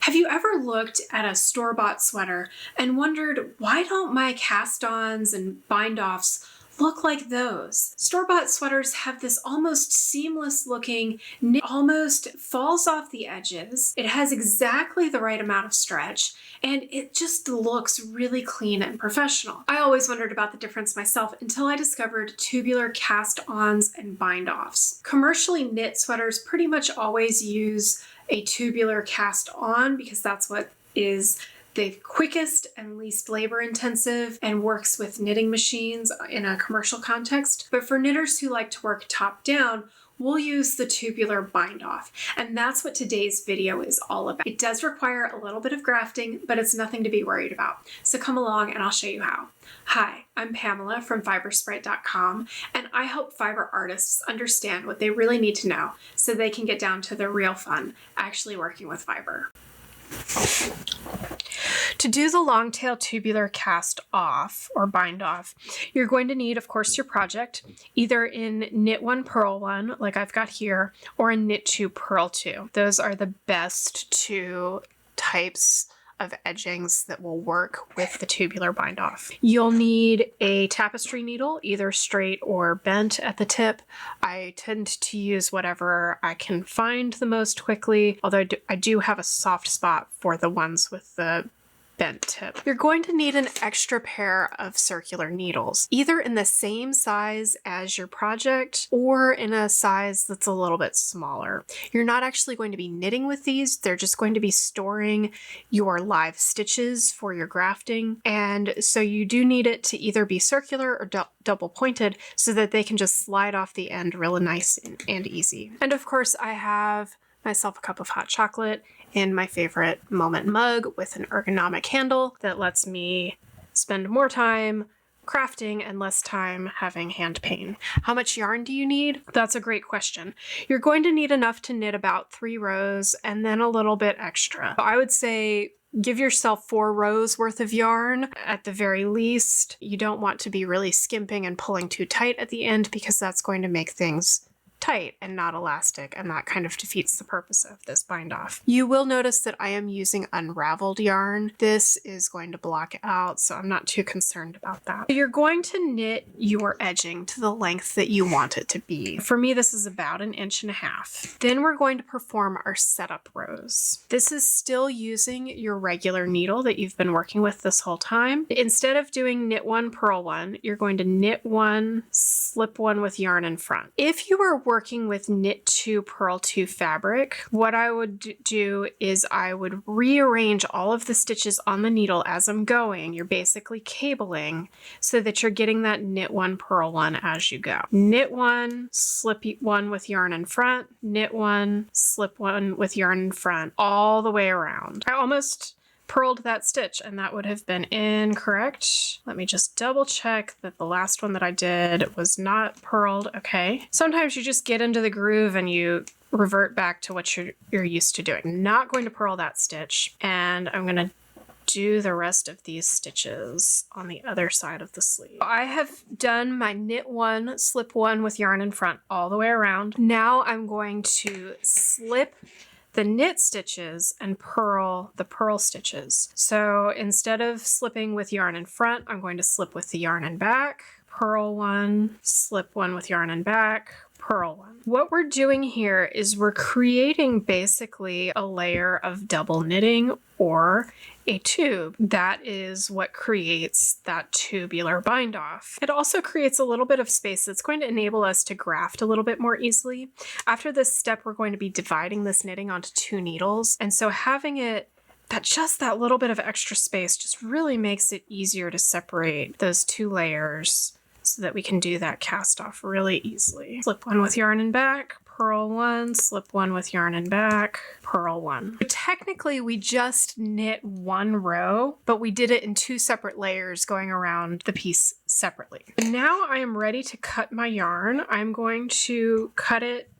Have you ever looked at a store-bought sweater and wondered, why don't my cast-ons and bind-offs look like those? Store-bought sweaters have this almost seamless looking knit, almost falls off the edges. It has exactly the right amount of stretch, and it just looks really clean and professional. I always wondered about the difference myself until I discovered tubular cast-ons and bind-offs. Commercially knit sweaters pretty much always use a tubular cast on because that's what is the quickest and least labor intensive and works with knitting machines in a commercial context. But for knitters who like to work top down, we'll use the tubular bind off. And that's what today's video is all about. It does require a little bit of grafting, but it's nothing to be worried about. So come along and I'll show you how. Hi, I'm Pamela from Fibersprite.com, and I help fiber artists understand what they really need to know so they can get down to the real fun, actually working with fiber. To do the long tail tubular cast off or bind off, you're going to need, of course, your project, either in knit 1 purl 1 like I've got here, or in knit 2 purl 2. Those are the best two types of edgings that will work with the tubular bind off. You'll need a tapestry needle, either straight or bent at the tip. I tend to use whatever I can find the most quickly, although I do have a soft spot for the ones with the bent tip. You're going to need an extra pair of circular needles, either in the same size as your project or in a size that's a little bit smaller. You're not actually going to be knitting with these, they're just going to be storing your live stitches for your grafting. And so you do need it to either be circular or double pointed so that they can just slide off the end really nice and easy. And of course I have myself a cup of hot chocolate in my favorite Moment mug with an ergonomic handle that lets me spend more time crafting and less time having hand pain. How much yarn do you need? That's a great question. You're going to need enough to knit about 3 rows and then a little bit extra. I would say give yourself 4 rows worth of yarn at the very least. You don't want to be really skimping and pulling too tight at the end because that's going to make things tight and not elastic, and that kind of defeats the purpose of this bind off. You will notice that I am using unraveled yarn. This is going to block out, so I'm not too concerned about that. You're going to knit your edging to the length that you want it to be. For me, this is about 1.5 inches. Then we're going to perform our setup rows. This is still using your regular needle that you've been working with this whole time. Instead of doing knit 1 purl 1, you're going to knit 1, slip 1 with yarn in front. If you were working with knit 2 purl 2 fabric, what I would do is I would rearrange all of the stitches on the needle as I'm going. You're basically cabling so that you're getting that knit 1 purl 1 as you go. Knit 1, slip 1 with yarn in front, knit 1, slip 1 with yarn in front, all the way around. I almost purled that stitch and that would have been incorrect. Let me just double check that the last one that I did was not purled. Okay. Sometimes you just get into the groove and you revert back to what you're used to doing. I'm not going to purl that stitch, and I'm going to do the rest of these stitches on the other side of the sleeve. I have done my knit 1, slip 1 with yarn in front all the way around. Now I'm going to slip the knit stitches and purl the purl stitches. So instead of slipping with yarn in front, I'm going to slip with the yarn in back, purl 1, slip 1 with yarn in back, purl 1. What we're doing here is we're creating basically a layer of double knitting or a tube. That is what creates that tubular bind off. It also creates a little bit of space that's going to enable us to graft a little bit more easily. After this step, we're going to be dividing this knitting onto 2 needles. And so having it just that little bit of extra space just really makes it easier to separate those 2 layers so that we can do that cast off really easily. Slip 1 with yarn in back, purl 1, slip 1 with yarn in back, purl 1. Technically, we just knit 1 row, but we did it in 2 separate layers going around the piece separately. Now I am ready to cut my yarn. I'm going to cut it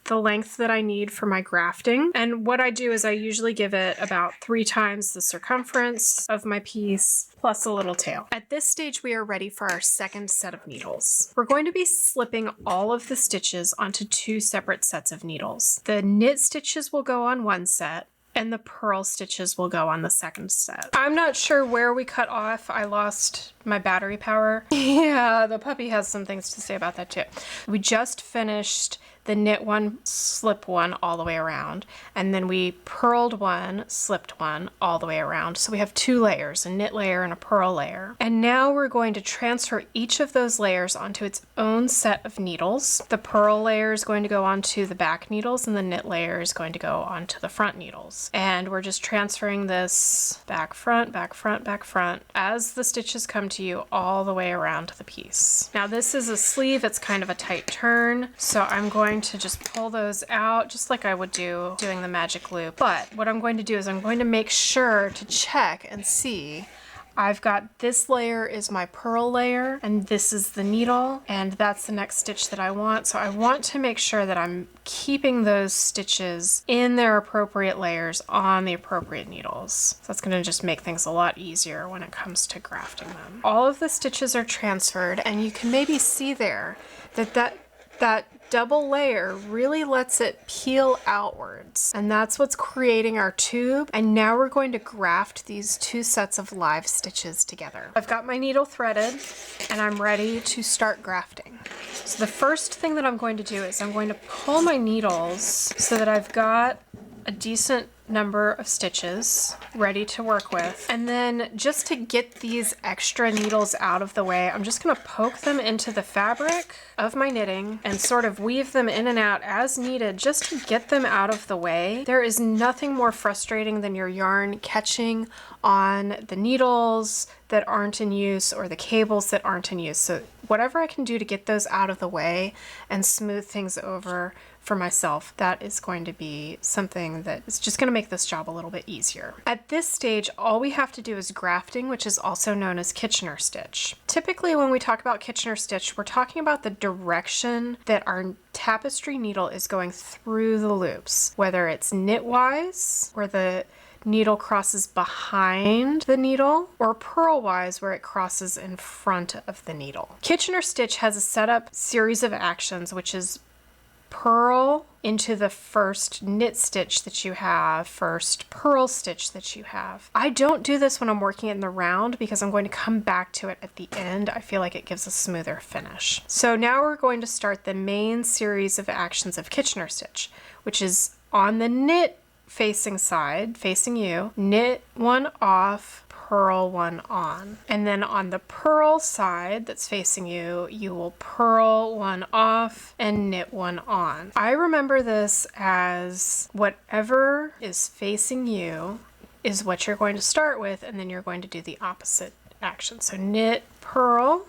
the length that I need for my grafting. And what I do is I usually give it about 3 times the circumference of my piece plus a little tail. At this stage, we are ready for our second set of needles. We're going to be slipping all of the stitches onto 2 separate sets of needles. The knit stitches will go on one set, and the purl stitches will go on the second set. I'm not sure where we cut off. I lost my battery power. Yeah, the puppy has some things to say about that too. We just finished the knit one, slip one all the way around, and then we purled one, slipped one all the way around. So we have 2 layers, a knit layer and a purl layer. And now we're going to transfer each of those layers onto its own set of needles. The purl layer is going to go onto the back needles, and the knit layer is going to go onto the front needles. And we're just transferring this back, front, back, front, back, front, as the stitches come to you all the way around the piece. Now this is a sleeve, it's kind of a tight turn, so I'm going to just pull those out just like I would do doing the magic loop. But what I'm going to do is I'm going to make sure to check and see I've got this layer is my purl layer, and this is the needle, and that's the next stitch that I want. So I want to make sure that I'm keeping those stitches in their appropriate layers on the appropriate needles. So that's going to just make things a lot easier when it comes to grafting them. All of the stitches are transferred, and you can maybe see there that double layer really lets it peel outwards, and that's what's creating our tube. And now we're going to graft these 2 sets of live stitches together. I've got my needle threaded and I'm ready to start grafting. So the first thing that I'm going to do is I'm going to pull my needles so that I've got a decent number of stitches ready to work with. And then just to get these extra needles out of the way, I'm just going to poke them into the fabric of my knitting and sort of weave them in and out as needed just to get them out of the way. There is nothing more frustrating than your yarn catching on the needles that aren't in use or the cables that aren't in use. So whatever I can do to get those out of the way and smooth things over for myself, that is going to be something that is just going to make this job a little bit easier. At this stage, all we have to do is grafting, which is also known as Kitchener stitch. Typically, when we talk about Kitchener stitch, we're talking about the direction that our tapestry needle is going through the loops, whether it's knitwise, where the needle crosses behind the needle, or purlwise, where it crosses in front of the needle. Kitchener stitch has a setup series of actions, which is purl into the first knit stitch that you have, first purl stitch that you have. I don't do this when I'm working in the round because I'm going to come back to it at the end. I feel like it gives a smoother finish. So now we're going to start the main series of actions of Kitchener stitch, which is on the knit facing side, facing you, knit one off, purl one on. And then on the purl side that's facing you, you will purl one off and knit one on. I remember this as whatever is facing you is what you're going to start with, and then you're going to do the opposite action. So knit, purl,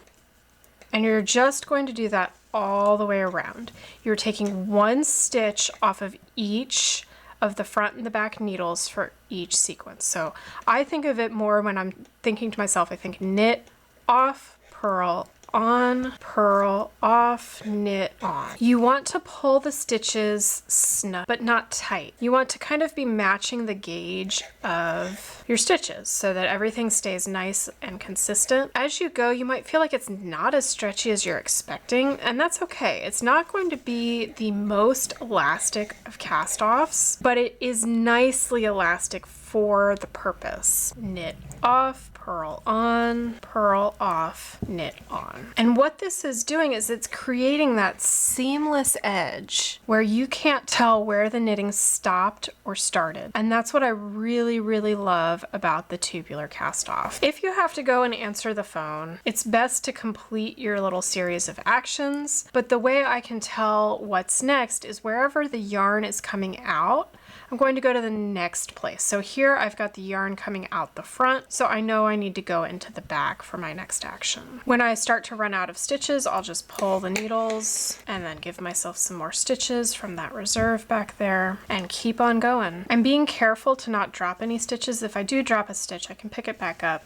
and you're just going to do that all the way around. You're taking 1 stitch off of each of the front and the back needles for each sequence. So I think of it more when I'm thinking to myself, I think knit off, purl on, purl off, knit on. You want to pull the stitches snug, but not tight. You want to kind of be matching the gauge of your stitches so that everything stays nice and consistent. As you go, you might feel like it's not as stretchy as you're expecting, and that's okay. It's not going to be the most elastic of cast-offs, but it is nicely elastic for the purpose. Knit off, purl on, purl off, knit on. And what this is doing is it's creating that seamless edge where you can't tell where the knitting stopped or started. And that's what I really, really love about the tubular cast off. If you have to go and answer the phone, it's best to complete your little series of actions. But the way I can tell what's next is wherever the yarn is coming out, I'm going to go to the next place. So here I've got the yarn coming out the front, so I know I need to go into the back for my next action. When I start to run out of stitches, I'll just pull the needles and then give myself some more stitches from that reserve back there and keep on going. I'm being careful to not drop any stitches. If I do drop a stitch, I can pick it back up.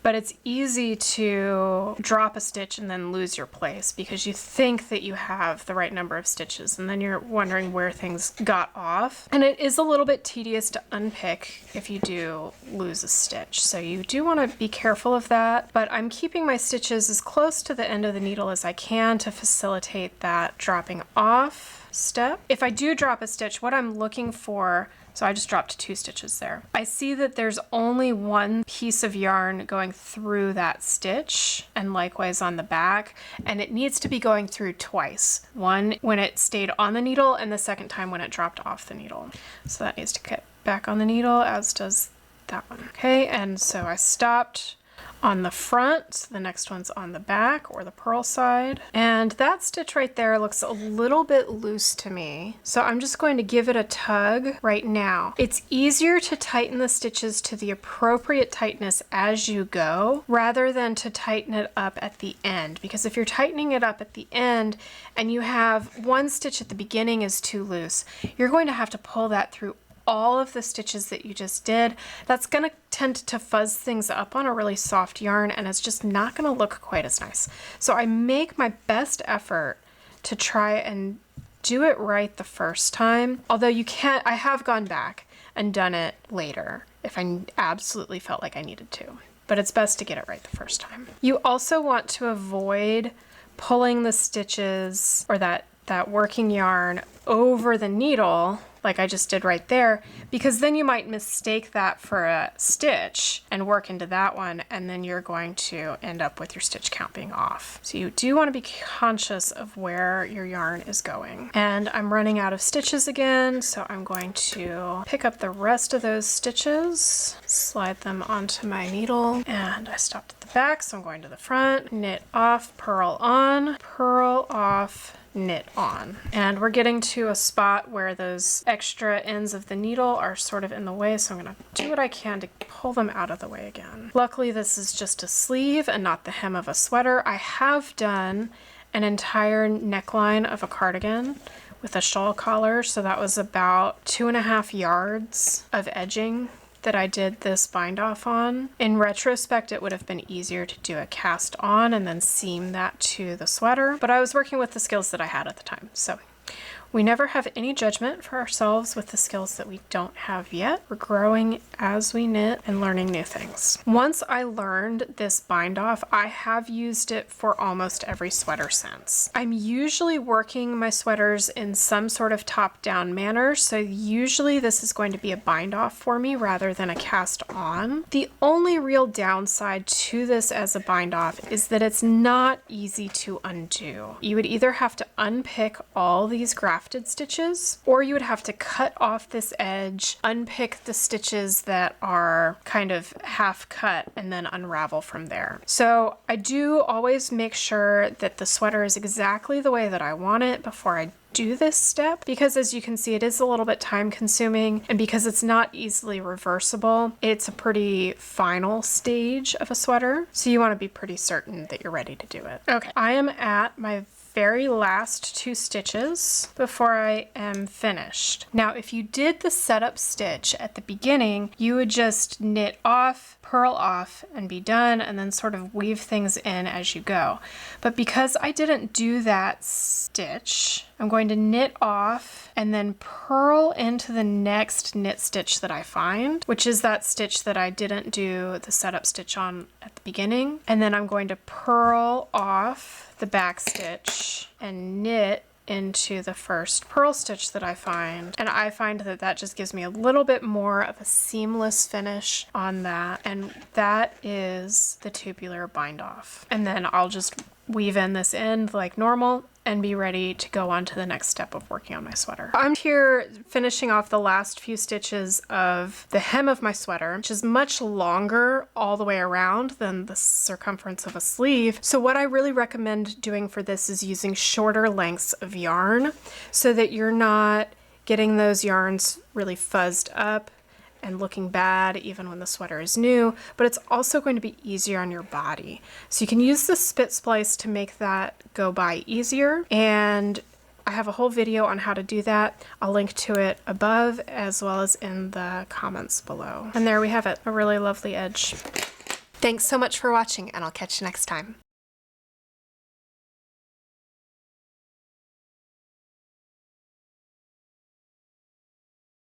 But it's easy to drop a stitch and then lose your place because you think that you have the right number of stitches and then you're wondering where things got off. And it is a little bit tedious to unpick if you do lose a stitch. So you do want to be careful of that, but I'm keeping my stitches as close to the end of the needle as I can to facilitate that dropping off step. If I do drop a stitch, what I'm looking for So I just dropped 2 stitches there. I see that there's only one piece of yarn going through that stitch, and likewise on the back, and it needs to be going through twice. One when it stayed on the needle, and the second time when it dropped off the needle. So that needs to get back on the needle, as does that one. Okay, and so I stopped on the front, the next one's on the back or the purl side. And that stitch right there looks a little bit loose to me. So I'm just going to give it a tug right now. It's easier to tighten the stitches to the appropriate tightness as you go, rather than to tighten it up at the end. Because if you're tightening it up at the end and you have one stitch at the beginning is too loose, you're going to have to pull that through all of the stitches that you just did. That's going to tend to fuzz things up on a really soft yarn, and it's just not going to look quite as nice. So I make my best effort to try and do it right the first time. Although you can't, I have gone back and done it later if I absolutely felt like I needed to, but it's best to get it right the first time. You also want to avoid pulling the stitches or that working yarn over the needle like I just did right there, because then you might mistake that for a stitch and work into that one, and then you're going to end up with your stitch count being off. So you do want to be conscious of where your yarn is going. And I'm running out of stitches again, so I'm going to pick up the rest of those stitches, slide them onto my needle, and I stopped at the back, so I'm going to the front, knit off, purl on, purl off, knit on. And we're getting to a spot where those extra ends of the needle are sort of in the way, so I'm going to do what I can to pull them out of the way again. Luckily, this is just a sleeve and not the hem of a sweater. I have done an entire neckline of a cardigan with a shawl collar, so that was about 2.5 yards of edging that I did this bind off on. In retrospect, it would have been easier to do a cast on and then seam that to the sweater, but I was working with the skills that I had at the time. So we never have any judgment for ourselves with the skills that we don't have yet. We're growing as we knit and learning new things. Once I learned this bind off, I have used it for almost every sweater since. I'm usually working my sweaters in some sort of top-down manner, so usually this is going to be a bind off for me rather than a cast on. The only real downside to this as a bind off is that it's not easy to undo. You would either have to unpick all these grafted stitches, or you would have to cut off this edge, unpick the stitches that are kind of half cut, and then unravel from there. So I do always make sure that the sweater is exactly the way that I want it before I do this step, because as you can see, it is a little bit time consuming, and because it's not easily reversible, it's a pretty final stage of a sweater. So you want to be pretty certain that you're ready to do it. Okay, I am at my very last 2 stitches before I am finished. Now, if you did the setup stitch at the beginning, you would just knit off, purl off, and be done, and then sort of weave things in as you go. But because I didn't do that stitch, I'm going to knit off and then purl into the next knit stitch that I find, which is that stitch that I didn't do the setup stitch on at the beginning. And then I'm going to purl off the back stitch and knit into the first purl stitch that I find. And I find that that just gives me a little bit more of a seamless finish on that. And that is the tubular bind off. And then I'll just weave in this end like normal and be ready to go on to the next step of working on my sweater. I'm here finishing off the last few stitches of the hem of my sweater, which is much longer all the way around than the circumference of a sleeve. So what I really recommend doing for this is using shorter lengths of yarn so that you're not getting those yarns really fuzzed up and looking bad even when the sweater is new, but it's also going to be easier on your body. So you can use the spit splice to make that go by easier, and I have a whole video on how to do that. I'll link to it above as well as in the comments below. And there we have it, a really lovely edge. Thanks so much for watching, and I'll catch you next time.